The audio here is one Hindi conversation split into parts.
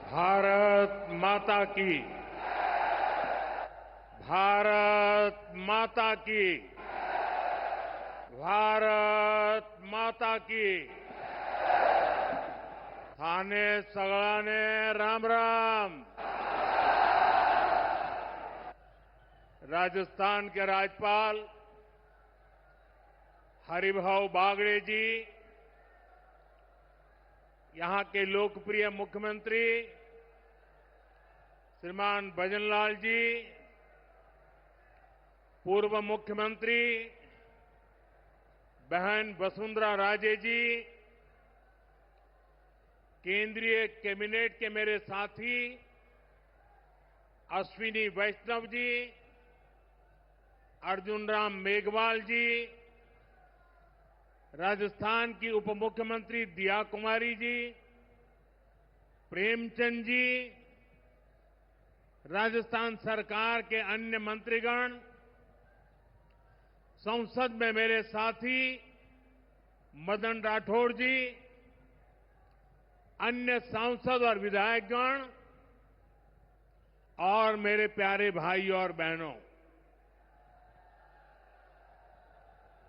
भारत माता की। भारत माता की। भारत माता की। थाने सगळाने राम राम। राजस्थान के राज्यपाल हरिभाऊ बागड़े जी, यहां के लोकप्रिय मुख्यमंत्री श्रीमान भजनलाल जी, पूर्व मुख्यमंत्री बहन वसुंधरा राजे जी, केंद्रीय कैबिनेट के मेरे साथी अश्विनी वैष्णव जी, अर्जुन राम मेघवाल जी, राजस्थान की उप मुख्यमंत्री दिया कुमारी जी, प्रेमचंद जी, राजस्थान सरकार के अन्य मंत्रीगण, संसद में मेरे साथी मदन राठौड़ जी, अन्य सांसद और विधायकगण और मेरे प्यारे भाई और बहनों,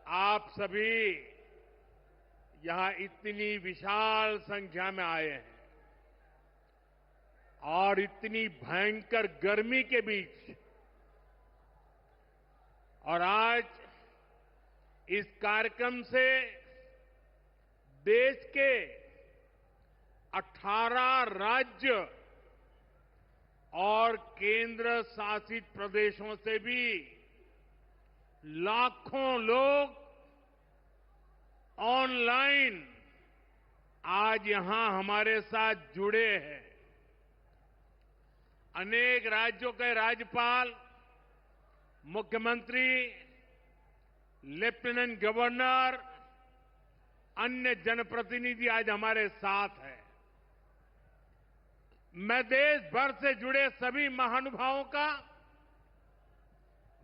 आप सभी यहां इतनी विशाल संख्या में आए हैं और इतनी भयंकर गर्मी के बीच, और आज इस कार्यक्रम से देश के 18 राज्य और केंद्र शासित प्रदेशों से भी लाखों लोग ऑनलाइन आज यहां हमारे साथ जुड़े हैं। अनेक राज्यों के राज्यपाल, मुख्यमंत्री, लेफ्टिनेंट गवर्नर, अन्य जनप्रतिनिधि आज हमारे साथ हैं। मैं देश भर से जुड़े सभी महानुभावों का,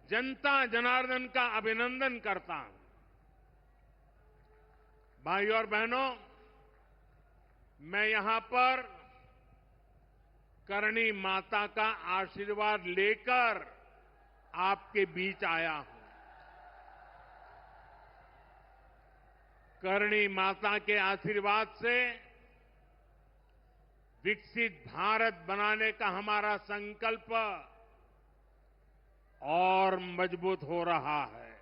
जनता जनार्दन का अभिनंदन करता हूं। भाइयों और बहनों, मैं यहां पर करणी माता का आशीर्वाद लेकर आपके बीच आया हूं। करणी माता के आशीर्वाद से विकसित भारत बनाने का हमारा संकल्प और मजबूत हो रहा है।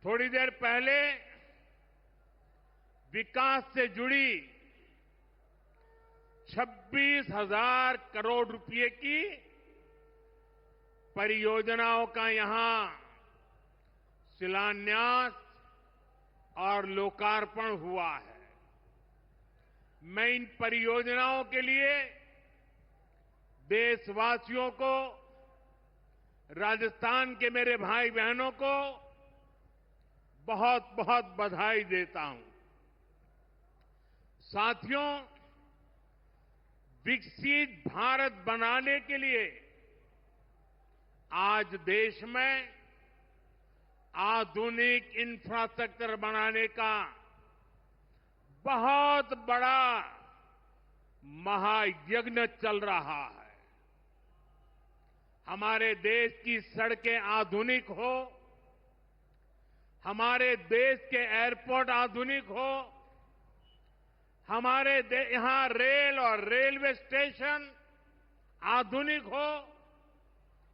थोड़ी देर पहले विकास से जुड़ी 26,000 करोड़ रुपए की परियोजनाओं का यहां शिलान्यास और लोकार्पण हुआ है। मैं इन परियोजनाओं के लिए देशवासियों को, राजस्थान के मेरे भाई बहनों को बहुत बहुत बधाई देता हूं। साथियों, विकसित भारत बनाने के लिए आज देश में आधुनिक इंफ्रास्ट्रक्चर बनाने का बहुत बड़ा महायज्ञ चल रहा है। हमारे देश की सड़कें आधुनिक हो, हमारे देश के एयरपोर्ट आधुनिक हो, हमारे यहां रेल और रेलवे स्टेशन आधुनिक हो,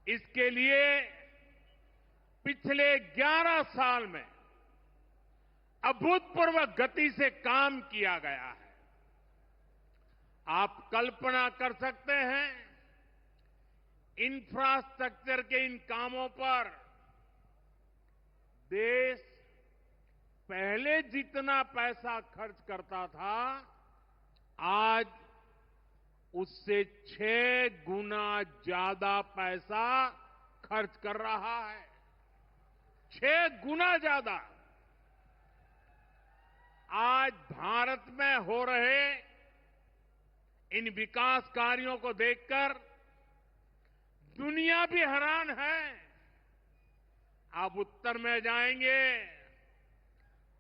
इसके लिए पिछले 11 साल में अभूतपूर्व गति से काम किया गया है। आप कल्पना कर सकते हैं, इंफ्रास्ट्रक्चर के इन कामों पर देश पहले जितना पैसा खर्च करता था, आज उससे 6 गुना ज्यादा पैसा खर्च कर रहा है। 6 गुना ज्यादा। आज भारत में हो रहे इन विकास कार्यों को देखकर दुनिया भी हैरान है। आप उत्तर में जाएंगे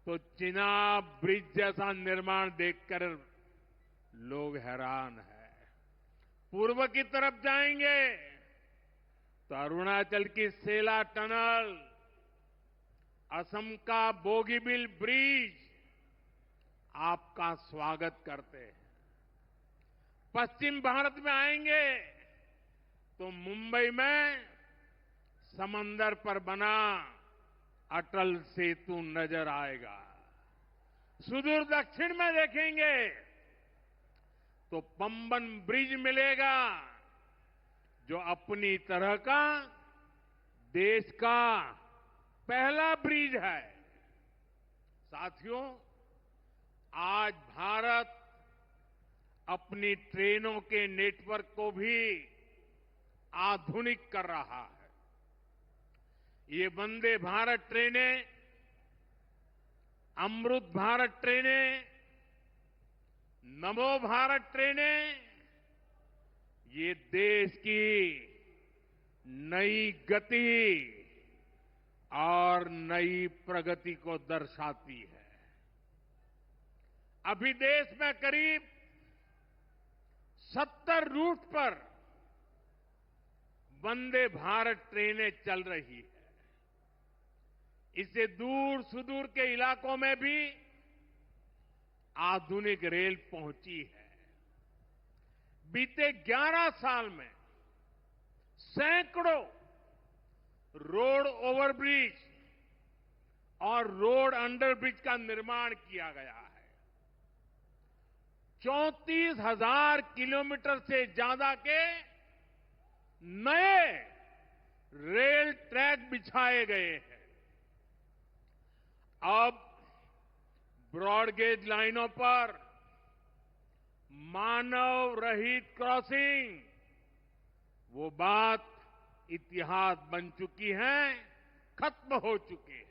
तो चिनाब ब्रिज जैसा निर्माण देखकर लोग हैरान हैं। पूर्व की तरफ जाएंगे तो अरुणाचल की सेला टनल, असम का बोगीबिल ब्रिज आपका स्वागत करते हैं। पश्चिम भारत में आएंगे तो मुंबई में समंदर पर बना अटल सेतु नजर आएगा। सुदूर दक्षिण में देखेंगे तो पंबन ब्रिज मिलेगा, जो अपनी तरह का देश का पहला ब्रिज है। साथियों, आज भारत अपनी ट्रेनों के नेटवर्क को भी आधुनिक कर रहा है। ये वंदे भारत ट्रेनें, अमृत भारत ट्रेनें, नमो भारत ट्रेनें, ये देश की नई गति और नई प्रगति को दर्शाती है। अभी देश में करीब 70 रूट पर वंदे भारत ट्रेनें चल रही है। इससे दूर सुदूर के इलाकों में भी आधुनिक रेल पहुंची है। बीते 11 साल में सैकड़ों रोड ओवरब्रिज और रोड अंडरब्रिज का निर्माण किया गया है। 34,000 किलोमीटर से ज्यादा के नए रेल ट्रैक बिछाए गए हैं। अब ब्रॉडगेज लाइनों पर मानव रहित क्रॉसिंग, वो बात इतिहास बन चुकी है, खत्म हो चुकी है।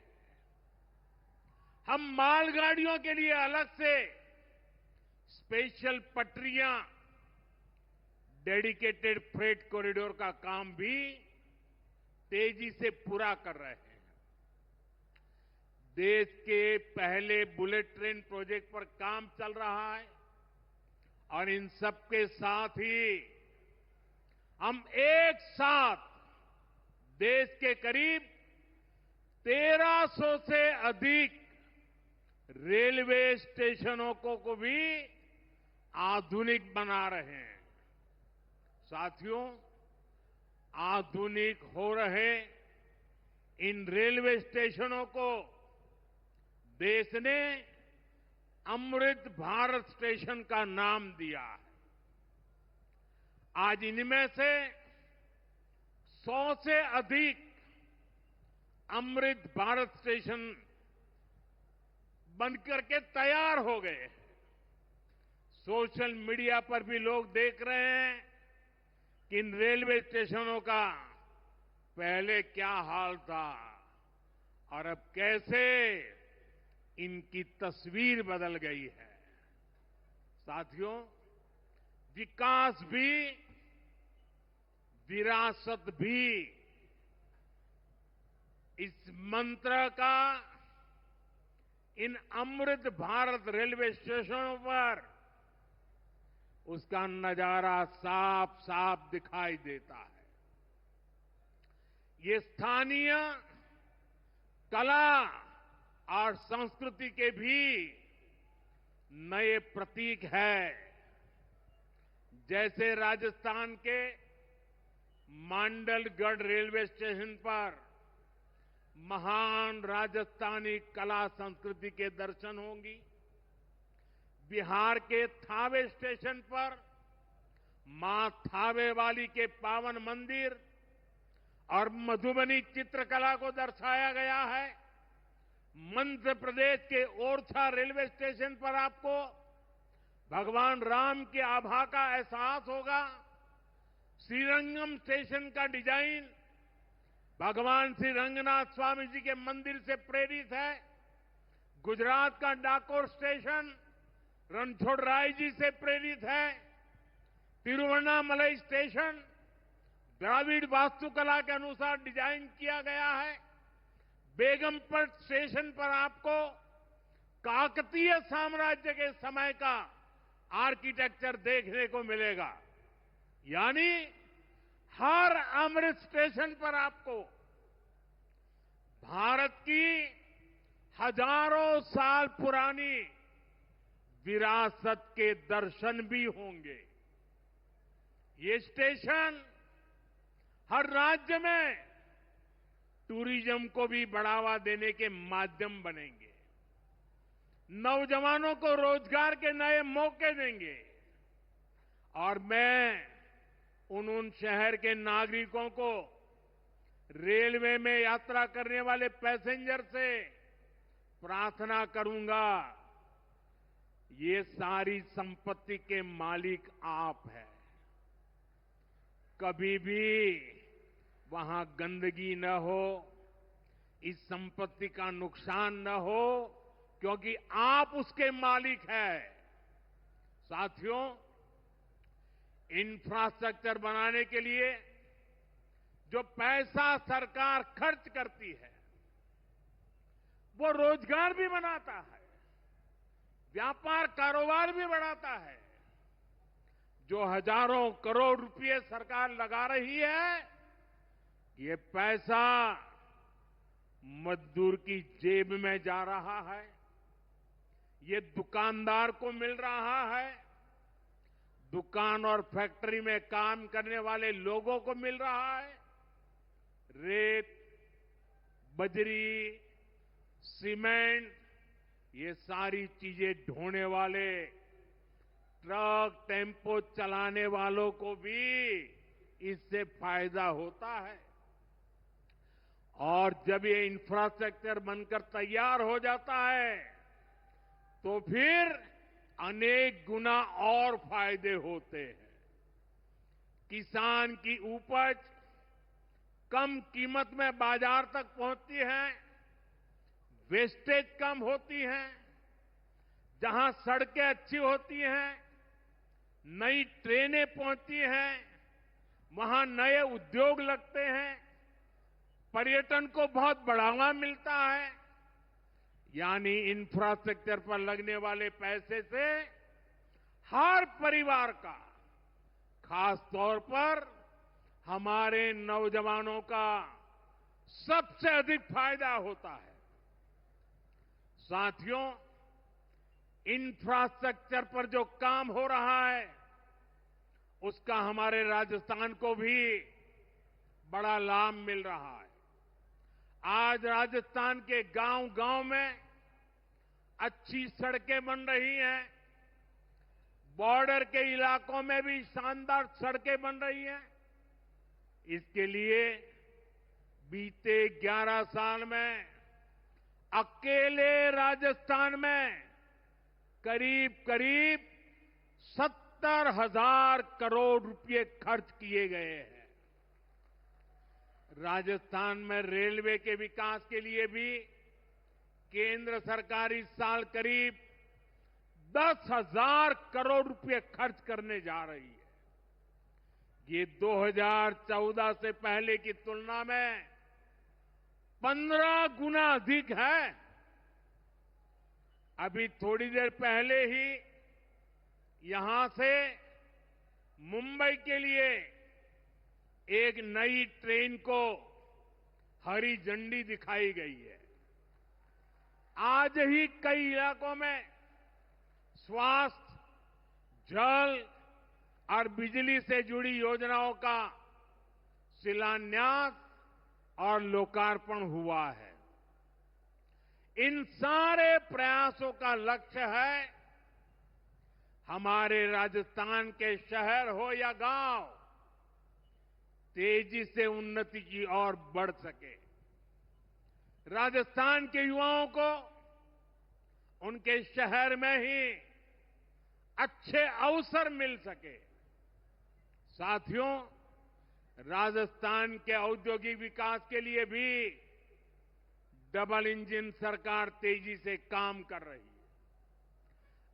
हम मालगाड़ियों के लिए अलग से स्पेशल पटरियां, डेडिकेटेड फ्रेट कॉरिडोर का काम भी तेजी से पूरा कर रहे हैं। देश के पहले बुलेट ट्रेन प्रोजेक्ट पर काम चल रहा है और इन सबके साथ ही हम एक साथ देश के करीब 1300 से अधिक रेलवे स्टेशनों को भी आधुनिक बना रहे हैं। साथियों, आधुनिक हो रहे इन रेलवे स्टेशनों को देश ने अमृत भारत स्टेशन का नाम दिया है। आज इनमें से 100 से अधिक अमृत भारत स्टेशन बनकर के तैयार हो गए हैं। सोशल मीडिया पर भी लोग देख रहे हैं कि इन रेलवे स्टेशनों का पहले क्या हाल था और अब कैसे इनकी तस्वीर बदल गई है। साथियों, विकास भी, विरासत भी, इस मंत्र का इन अमृत भारत रेलवे स्टेशनों पर उसका नजारा साफ साफ दिखाई देता है। ये स्थानीय कला और संस्कृति के भी नए प्रतीक है। जैसे राजस्थान के मांडलगढ़ रेलवे स्टेशन पर महान राजस्थानी कला संस्कृति के दर्शन होंगी। बिहार के थावे स्टेशन पर मां थावे वाली के पावन मंदिर और मधुबनी चित्रकला को दर्शाया गया है। मध्य प्रदेश के ओरछा रेलवे स्टेशन पर आपको भगवान राम की आभा का एहसास होगा। श्रीरंगम स्टेशन का डिजाइन भगवान श्री रंगनाथ स्वामी जी के मंदिर से प्रेरित है। गुजरात का डाकोर स्टेशन रणछोड़राय जी से प्रेरित है। तिरुवन्नामलई स्टेशन द्राविड़ वास्तुकला के अनुसार डिजाइन किया गया है। बेगमपट स्टेशन पर आपको काकतीय साम्राज्य के समय का आर्किटेक्चर देखने को मिलेगा। यानी हर अमृत स्टेशन पर आपको भारत की हजारों साल पुरानी विरासत के दर्शन भी होंगे। ये स्टेशन हर राज्य में टूरिज्म को भी बढ़ावा देने के माध्यम बनेंगे, नौजवानों को रोजगार के नए मौके देंगे और मैं उन शहर के नागरिकों को रेलवे में यात्रा करने वाले पैसेंजर से प्रार्थना करूंगा, ये सारी संपत्ति के मालिक आप हैं। कभी भी वहां गंदगी न हो, इस संपत्ति का नुकसान न हो, क्योंकि आप उसके मालिक हैं। साथियों, इंफ्रास्ट्रक्चर बनाने के लिए जो पैसा सरकार खर्च करती है, वो रोजगार भी बनाता है, व्यापार कारोबार भी बढ़ाता है। जो हजारों करोड़ रुपए सरकार लगा रही है, ये पैसा मजदूर की जेब में जा रहा है, ये दुकानदार को मिल रहा है, दुकान और फैक्ट्री में काम करने वाले लोगों को मिल रहा है। रेत, बजरी, सीमेंट, ये सारी चीजें ढोने वाले ट्रक, टेम्पो चलाने वालों को भी इससे फायदा होता है। और जब ये इंफ्रास्ट्रक्चर बनकर तैयार हो जाता है, तो फिर अनेक गुना और फायदे होते हैं। किसान की उपज कम कीमत में बाजार तक पहुंचती है, वेस्टेज कम होती है, जहां सड़कें अच्छी होती हैं, नई ट्रेनें पहुंचती हैं, वहां नए उद्योग लगते हैं, पर्यटन को बहुत बढ़ावा मिलता है। यानी इंफ्रास्ट्रक्चर पर लगने वाले पैसे से हर परिवार का, खास तौर पर हमारे नौजवानों का सबसे अधिक फायदा होता है। साथियों, इंफ्रास्ट्रक्चर पर जो काम हो रहा है, उसका हमारे राजस्थान को भी बड़ा लाभ मिल रहा है। आज राजस्थान के गांव-गांव में अच्छी सड़कें बन रही हैं, बॉर्डर के इलाकों में भी शानदार सड़कें बन रही हैं। इसके लिए बीते 11 साल में अकेले राजस्थान में करीब 70,000 करोड़ रुपए खर्च किए गए हैं। राजस्थान में रेलवे के विकास के लिए भी केंद्र सरकार इस साल करीब 10,000 करोड़ रुपए खर्च करने जा रही है। ये 2014 से पहले की तुलना में 15 गुना अधिक है। अभी थोड़ी देर पहले ही यहां से मुंबई के लिए एक नई ट्रेन को हरी झंडी दिखाई गई है। आज ही कई इलाकों में स्वास्थ्य, जल और बिजली से जुड़ी योजनाओं का शिलान्यास और लोकार्पण हुआ है। इन सारे प्रयासों का लक्ष्य है हमारे राजस्थान के शहर हो या गांव तेजी से उन्नति की ओर बढ़ सके। राजस्थान के युवाओं को उनके शहर में ही अच्छे अवसर मिल सके। साथियों, राजस्थान के औद्योगिक विकास के लिए भी डबल इंजन सरकार तेजी से काम कर रही है।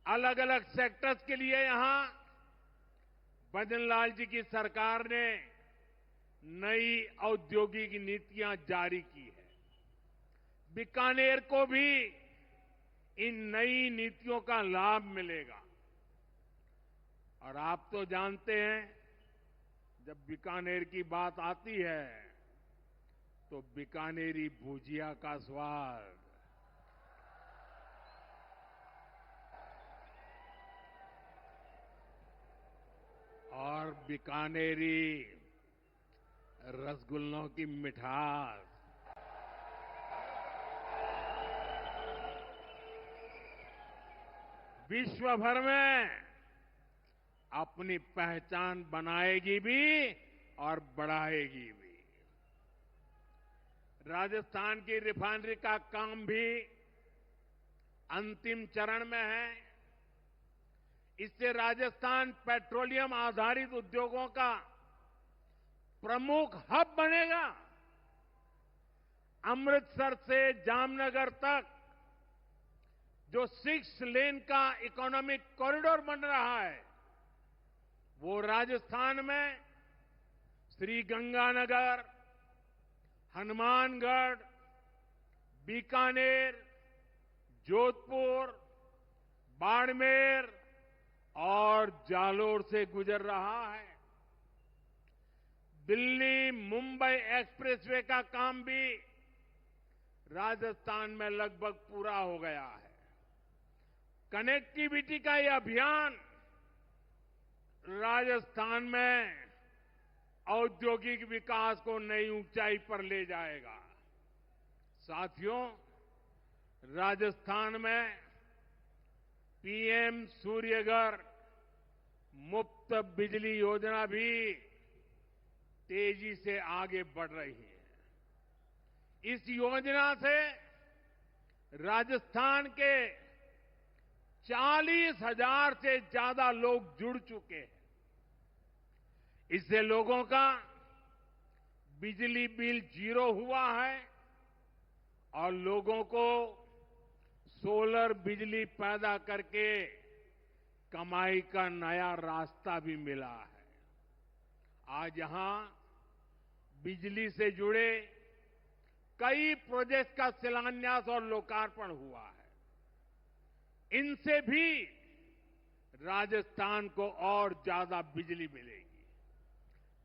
अलग अलग सेक्टर्स के लिए यहां भजनलाल जी की सरकार ने नई औद्योगिक नीतियां जारी की है। बीकानेर को भी इन नई नीतियों का लाभ मिलेगा। और आप तो जानते हैं, जब बीकानेर की बात आती है तो बीकानेरी भुजिया का स्वाद, और बीकानेरी रसगुल्लों की मिठास, विश्व भर में अपनी पहचान बनाएगी भी और बढ़ाएगी भी। राजस्थान की रिफाइनरी का काम भी अंतिम चरण में है। इससे राजस्थान पेट्रोलियम आधारित उद्योगों का प्रमुख हब बनेगा। अमृतसर से जामनगर तक जो 6 लेन का इकोनॉमिक कॉरिडोर बन रहा है, वो राजस्थान में श्रीगंगानगर, हनुमानगढ़, बीकानेर, जोधपुर, बाड़मेर और जालोर से गुजर रहा है। दिल्ली मुंबई एक्सप्रेसवे का काम भी राजस्थान में लगभग पूरा हो गया है। कनेक्टिविटी का ये अभियान राजस्थान में औद्योगिक विकास को नई ऊंचाई पर ले जाएगा। साथियों, राजस्थान में पीएम सूर्यघर मुफ्त बिजली योजना भी तेजी से आगे बढ़ रही है। इस योजना से राजस्थान के 40,000 से ज्यादा लोग जुड़ चुके हैं। इससे लोगों का बिजली बिल 0 हुआ है और लोगों को सोलर बिजली पैदा करके कमाई का नया रास्ता भी मिला है। आज यहां बिजली से जुड़े कई प्रोजेक्ट का शिलान्यास और लोकार्पण हुआ है। इनसे भी राजस्थान को और ज्यादा बिजली मिलेगी।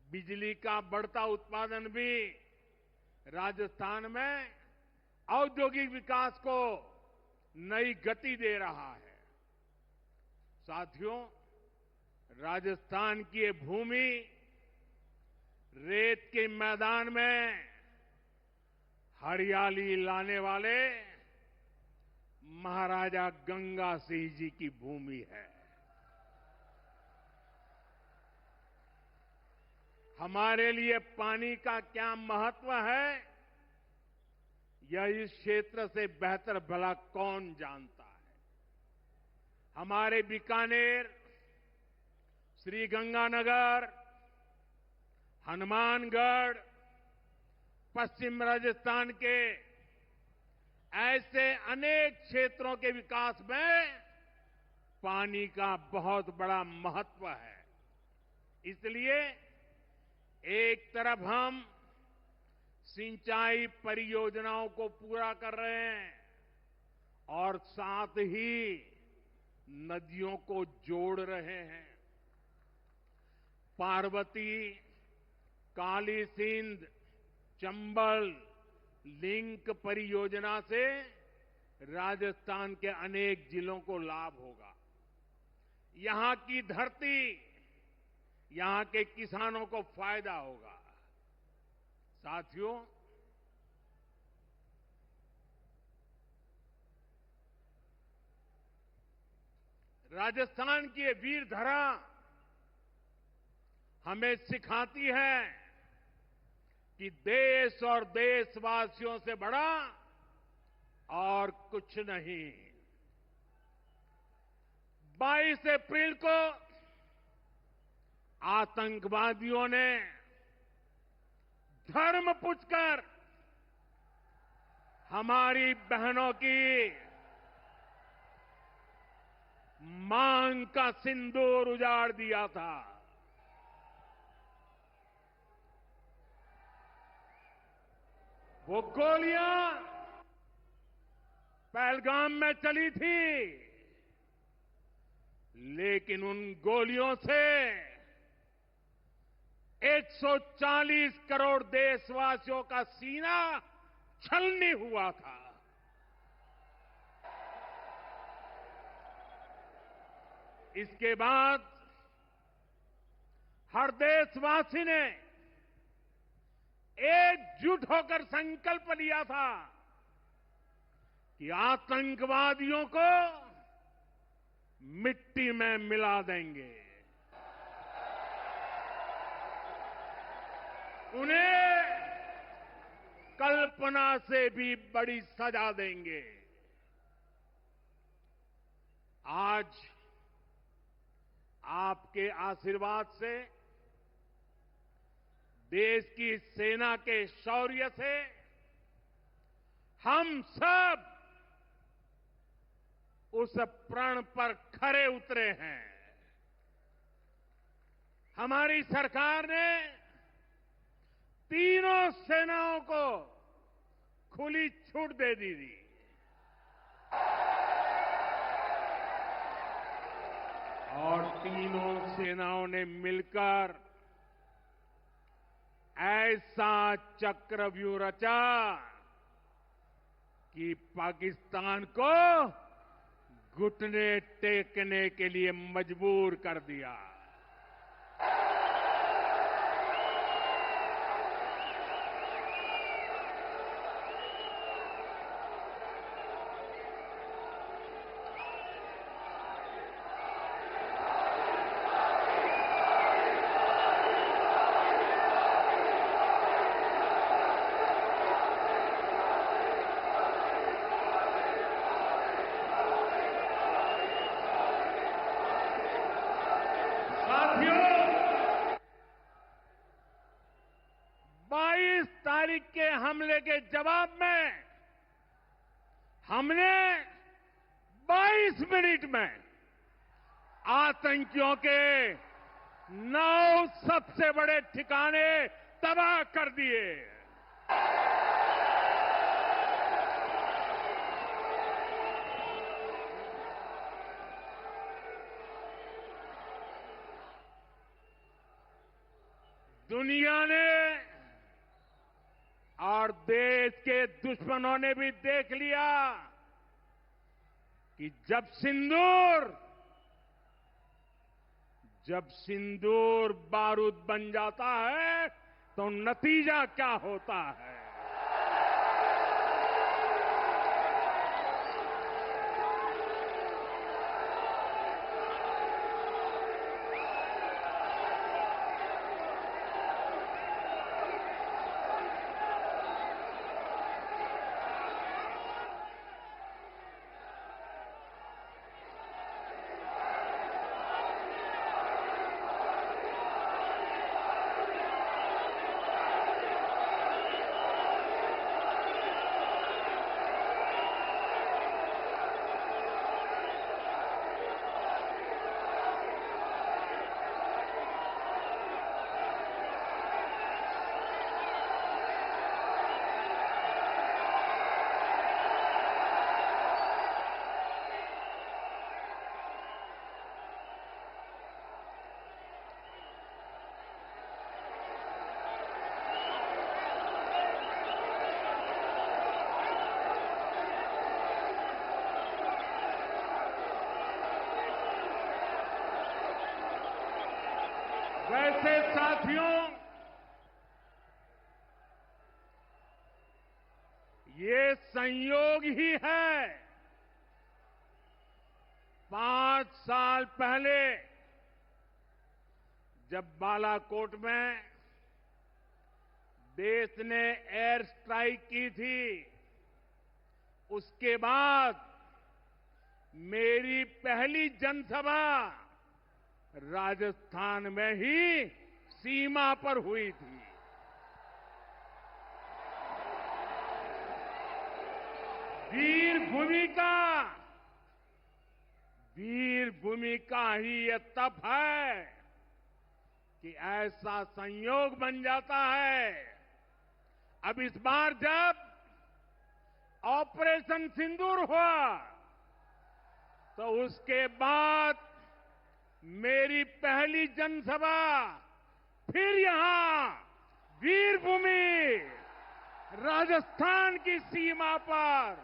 बिजली का बढ़ता उत्पादन भी राजस्थान में औद्योगिक विकास को नई गति दे रहा है। साथियों, राजस्थान की ये भूमि रेत के मैदान में हरियाली लाने वाले महाराजा गंगा सिंह जी की भूमि है। हमारे लिए पानी का क्या महत्व है, यह इस क्षेत्र से बेहतर भला कौन जानता है। हमारे बीकानेर, श्रीगंगानगर, हनुमानगढ़, पश्चिम राजस्थान के ऐसे अनेक क्षेत्रों के विकास में पानी का बहुत बड़ा महत्व है। इसलिए एक तरफ हम सिंचाई परियोजनाओं को पूरा कर रहे हैं और साथ ही नदियों को जोड़ रहे हैं। पार्वती, काली सिंध, चंबल लिंक परियोजना से राजस्थान के अनेक जिलों को लाभ होगा। यहां की धरती, यहां के किसानों को फायदा होगा। साथियों, राजस्थान की ये वीर धरा हमें सिखाती है कि देश और देशवासियों से बड़ा और कुछ नहीं। 22 अप्रैल को आतंकवादियों ने धर्म पूछकर हमारी बहनों की मांग का सिंदूर उजाड़ दिया था। वो गोलियां पहलगाम में चली थी, लेकिन उन गोलियों से 140 करोड़ देशवासियों का सीना छलनी हुआ था। इसके बाद हर देशवासी ने एकजुट होकर संकल्प लिया था कि आतंकवादियों को मिट्टी में मिला देंगे, उन्हें कल्पना से भी बड़ी सजा देंगे। आज आपके आशीर्वाद से, देश की सेना के शौर्य से हम सब उस प्रण पर खरे उतरे हैं। हमारी सरकार ने तीनों सेनाओं को खुली छूट दे दी थी। और तीनों सेनाओं ने मिलकर ऐसा चक्रव्यूह रचा कि पाकिस्तान को घुटने टेकने के लिए मजबूर कर दिया। तारीख के हमले के जवाब में हमने 22 मिनट में आतंकियों के 9 सबसे बड़े ठिकाने तबाह कर दिए। दुनिया ने और देश के दुश्मनों ने भी देख लिया कि जब सिंदूर बारूद बन जाता है तो नतीजा क्या होता है। वैसे साथियों, ये संयोग ही है 5 साल पहले जब बालाकोट में देश ने एयर स्ट्राइक की थी, उसके बाद मेरी पहली जनसभा राजस्थान में ही सीमा पर हुई थी। वीर भूमि का ही ये तप है कि ऐसा संयोग बन जाता है। अब इस बार जब ऑपरेशन सिंदूर हुआ तो उसके बाद मेरी पहली जनसभा फिर यहां वीरभूमि राजस्थान की सीमा पर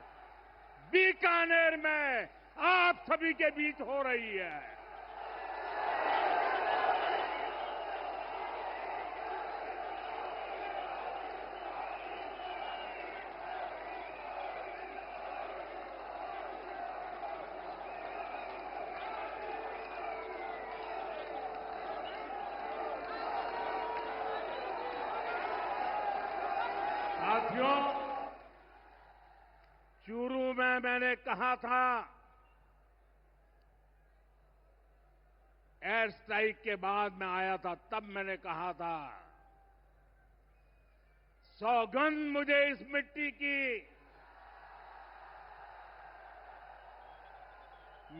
बीकानेर में आप सभी के बीच हो रही है। साथियों, चूरू में मैंने कहा था, एयर स्ट्राइक के बाद मैं आया था, तब मैंने कहा था, सौगंध मुझे इस मिट्टी की,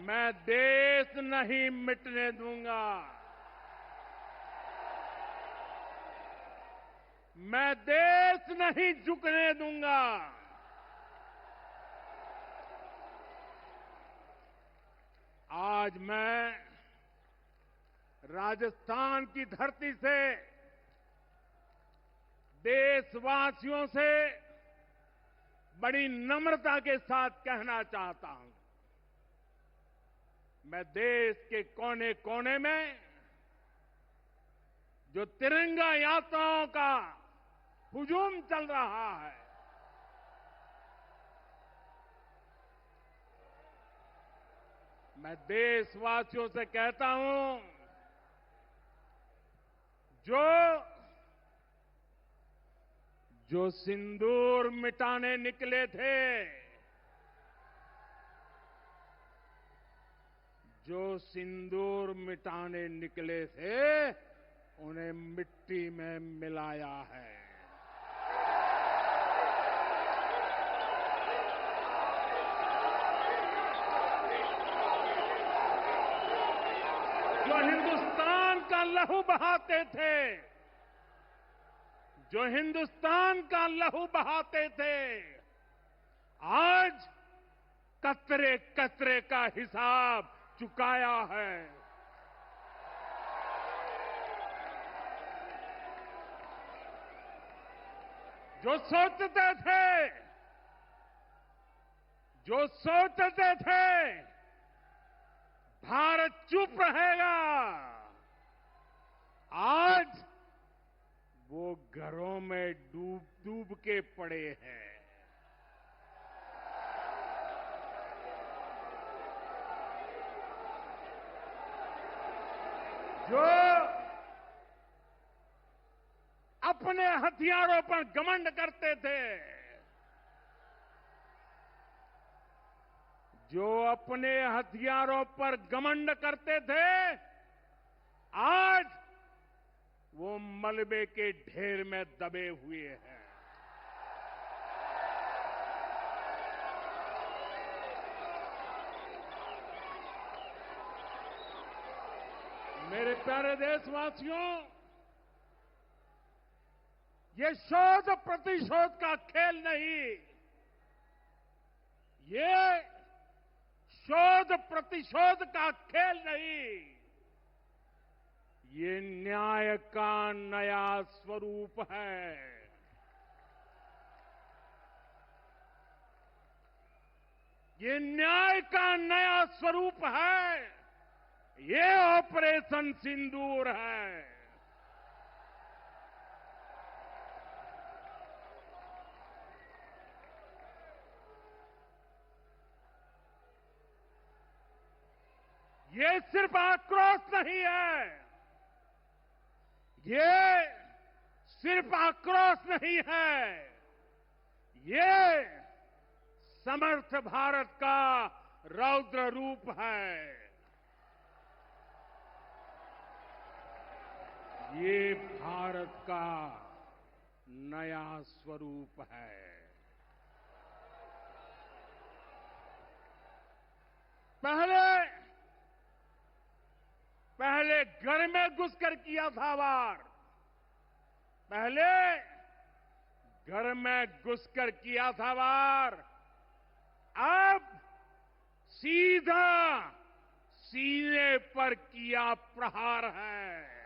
मैं देश नहीं मिटने दूंगा, मैं देश नहीं झुकने दूंगा। आज मैं राजस्थान की धरती से देशवासियों से बड़ी नम्रता के साथ कहना चाहता हूं, मैं देश के कोने कोने में जो तिरंगा यात्राओं का हुजूम चल रहा है, मैं देशवासियों से कहता हूं, जो सिंदूर मिटाने निकले थे, जो सिंदूर मिटाने निकले थे, उन्हें मिट्टी में मिलाया है। जो हिंदुस्तान का लहू बहाते थे, जो हिंदुस्तान का लहू बहाते थे, आज कतरे कतरे का हिसाब चुकाया है। जो सोचते थे भारत चुप रहेगा, आज वो घरों में डूब डूब के पड़े हैं। जो अपने हथियारों पर घमंड करते थे, जो अपने हथियारों पर घमंड करते थे, आज वो मलबे के ढेर में दबे हुए हैं। मेरे प्यारे देशवासियों, ये शोध प्रतिशोध का खेल नहीं, ये शोध प्रतिशोध का खेल नहीं, ये न्याय का नया स्वरूप है। ये न्याय का नया स्वरूप है। ये ऑपरेशन सिंदूर है। ये सिर्फ आक्रोश नहीं है, ये सिर्फ आक्रोश नहीं है, ये समर्थ भारत का रौद्र रूप है। ये भारत का नया स्वरूप है। पहले घर में घुसकर किया था वार, पहले घर में घुसकर किया था वार, अब सीधा सीने पर किया प्रहार है।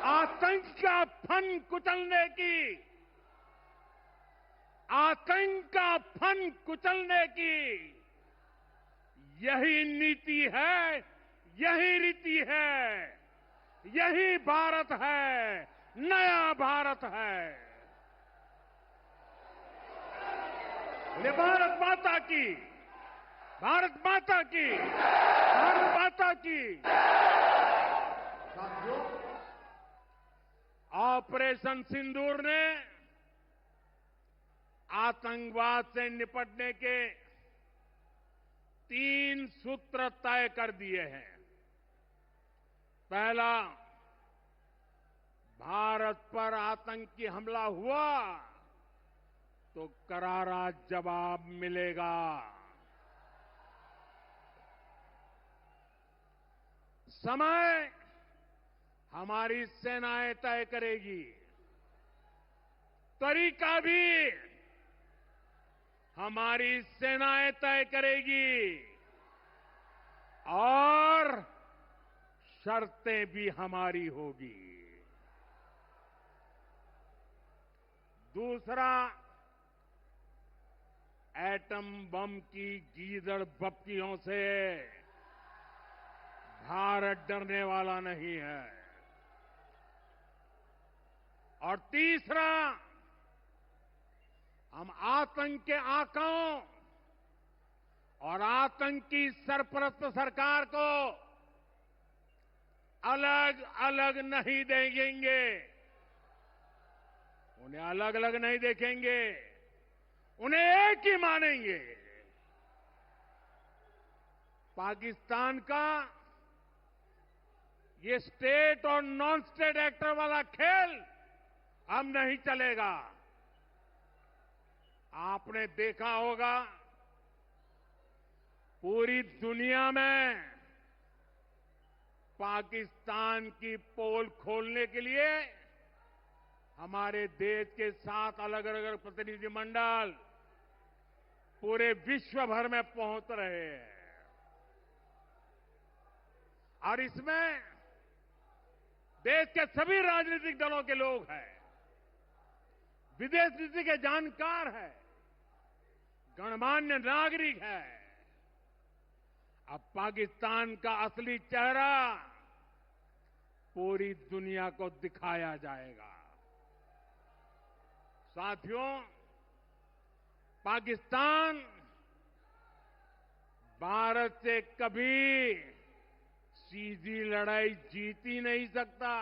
आतंक का फन कुचलने की, आतंक का फन कुचलने की यही नीति है, यही रीति है, यही भारत है, नया भारत है। बोले भारत माता की, भारत माता की, भारत माता की। साथियों, ऑपरेशन सिंदूर ने आतंकवाद से निपटने के 3 सूत्र तय कर दिए हैं। पहला, भारत पर आतंकी हमला हुआ तो करारा जवाब मिलेगा। समय हमारी सेनाएं तय करेगी, तरीका भी हमारी सेनाएं तय करेगी और शर्तें भी हमारी होगी। दूसरा, एटम बम की गीदड़ बप्तियों से भारत डरने वाला नहीं है। और तीसरा, हम आतंक के आकाओं और आतंकी सरपरस्त सरकार को अलग अलग नहीं देखेंगे, उन्हें अलग अलग नहीं देखेंगे, उन्हें एक ही मानेंगे। पाकिस्तान का ये स्टेट और नॉन स्टेट एक्टर वाला खेल अब नहीं चलेगा। आपने देखा होगा, पूरी दुनिया में पाकिस्तान की पोल खोलने के लिए हमारे देश के 7 अलग अलग प्रतिनिधिमंडल पूरे विश्व भर में पहुंच रहे हैं। और इसमें देश के सभी राजनीतिक दलों के लोग हैं, विदेश नीति के जानकार हैं, गणमान्य नागरिक हैं। अब पाकिस्तान का असली चेहरा पूरी दुनिया को दिखाया जाएगा। साथियों, पाकिस्तान भारत से कभी सीधी लड़ाई जीत ही नहीं सकता।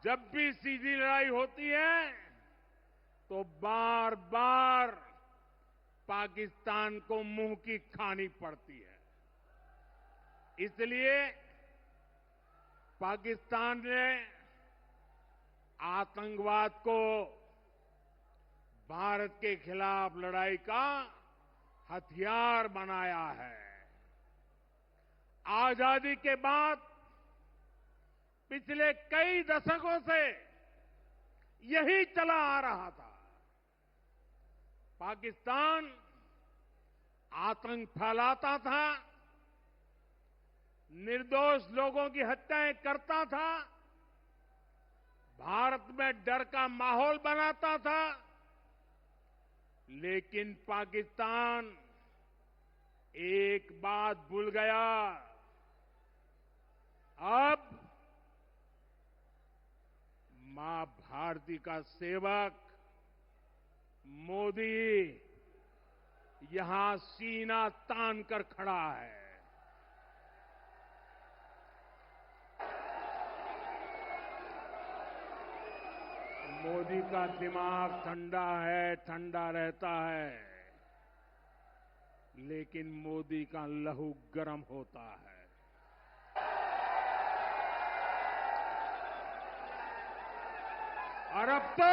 जब भी सीधी लड़ाई होती है तो बार बार पाकिस्तान को मुंह की खानी पड़ती है। इसलिए पाकिस्तान ने आतंकवाद को भारत के खिलाफ लड़ाई का हथियार बनाया है। आजादी के बाद पिछले कई दशकों से यही चला आ रहा था। पाकिस्तान आतंक फैलाता था, निर्दोष लोगों की हत्याएं करता था, भारत में डर का माहौल बनाता था। लेकिन पाकिस्तान एक बात भूल गया, अब मां भारती का सेवक मोदी यहां सीना तान कर खड़ा है। मोदी का दिमाग ठंडा है, ठंडा रहता है, लेकिन मोदी का लहू गर्म होता है। और अब तो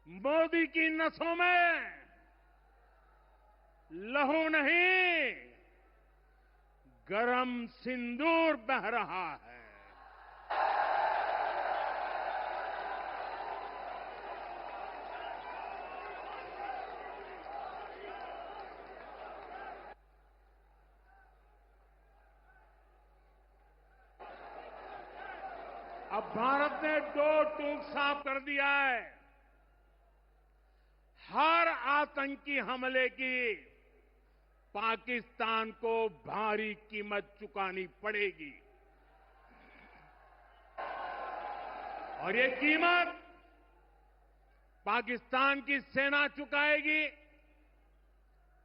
मोदी की नसों में लहू नहीं, गरम सिंदूर बह रहा है। अब भारत ने दो टूक साफ कर दिया है। हर आतंकी हमले की पाकिस्तान को भारी कीमत चुकानी पड़ेगी और ये कीमत पाकिस्तान की सेना चुकाएगी,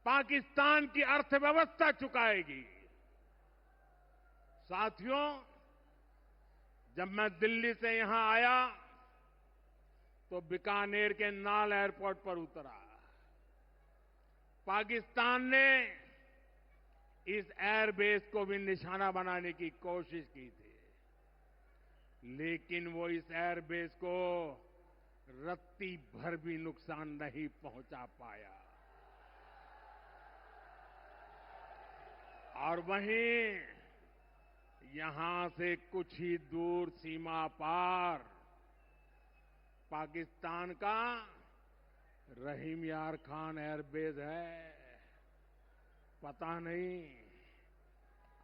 पाकिस्तान की अर्थव्यवस्था चुकाएगी। साथियों, जब मैं दिल्ली से यहां आया तो बीकानेर के नाल एयरपोर्ट पर उतरा। पाकिस्तान ने इस एयरबेस को भी निशाना बनाने की कोशिश की थी, लेकिन वो इस एयरबेस को रत्ती भर भी नुकसान नहीं पहुंचा पाया। और वहीं यहां से कुछ ही दूर सीमा पार पाकिस्तान का रहीम यार खान एयरबेस है। पता नहीं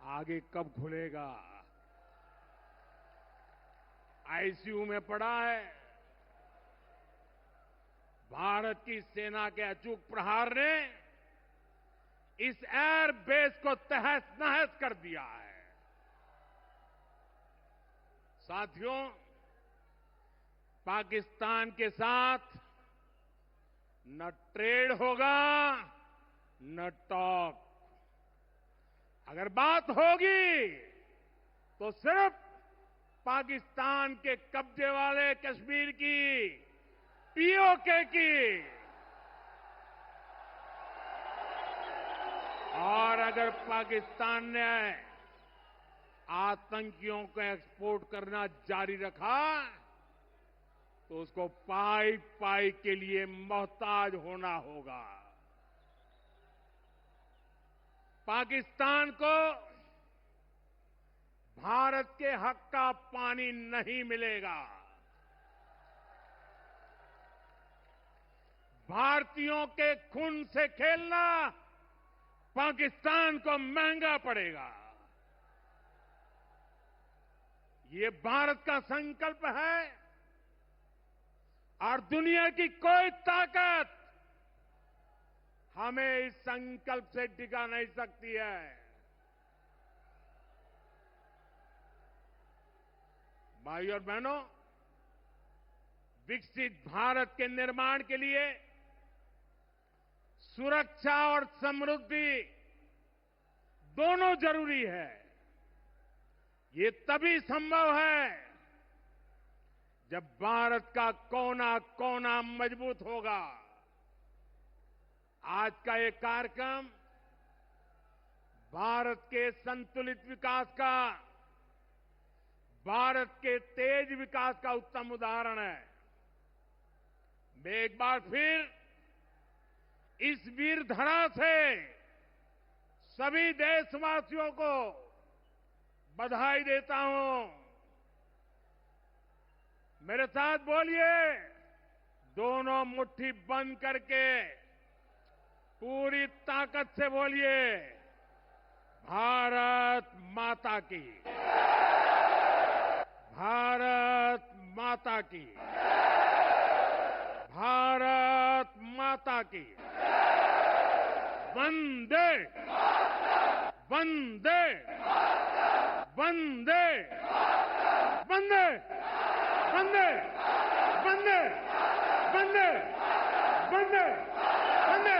आगे कब खुलेगा। आईसीयू में पड़ा है। भारत की सेना के अचूक प्रहार ने इस एयरबेस को तहस नहस कर दिया है। साथियों, पाकिस्तान के साथ न ट्रेड होगा न टॉक। अगर बात होगी तो सिर्फ पाकिस्तान के कब्जे वाले कश्मीर की, पीओके की। और अगर पाकिस्तान ने आतंकियों को एक्सपोर्ट करना जारी रखा तो उसको पाई पाई के लिए मोहताज होना होगा। पाकिस्तान को भारत के हक का पानी नहीं मिलेगा। भारतीयों के खून से खेलना पाकिस्तान को महंगा पड़ेगा। ये भारत का संकल्प है और दुनिया की कोई ताकत हमें इस संकल्प से डिगा नहीं सकती है। भाइयों और बहनों, विकसित भारत के निर्माण के लिए सुरक्षा और समृद्धि दोनों जरूरी है। ये तभी संभव है जब भारत का कोना कोना मजबूत होगा। आज का ये कार्यक्रम भारत के संतुलित विकास का, भारत के तेज विकास का उत्तम उदाहरण है। मैं एक बार फिर इस वीर धरा से सभी देशवासियों को बधाई देता हूं। मेरे साथ बोलिए, दोनों मुट्ठी बंद करके पूरी ताकत से बोलिए, भारत माता की, भारत माता की, भारत माता की। वंदे वंदे वंदे वंदे वंदे वंदे वंदे वंदे वंदे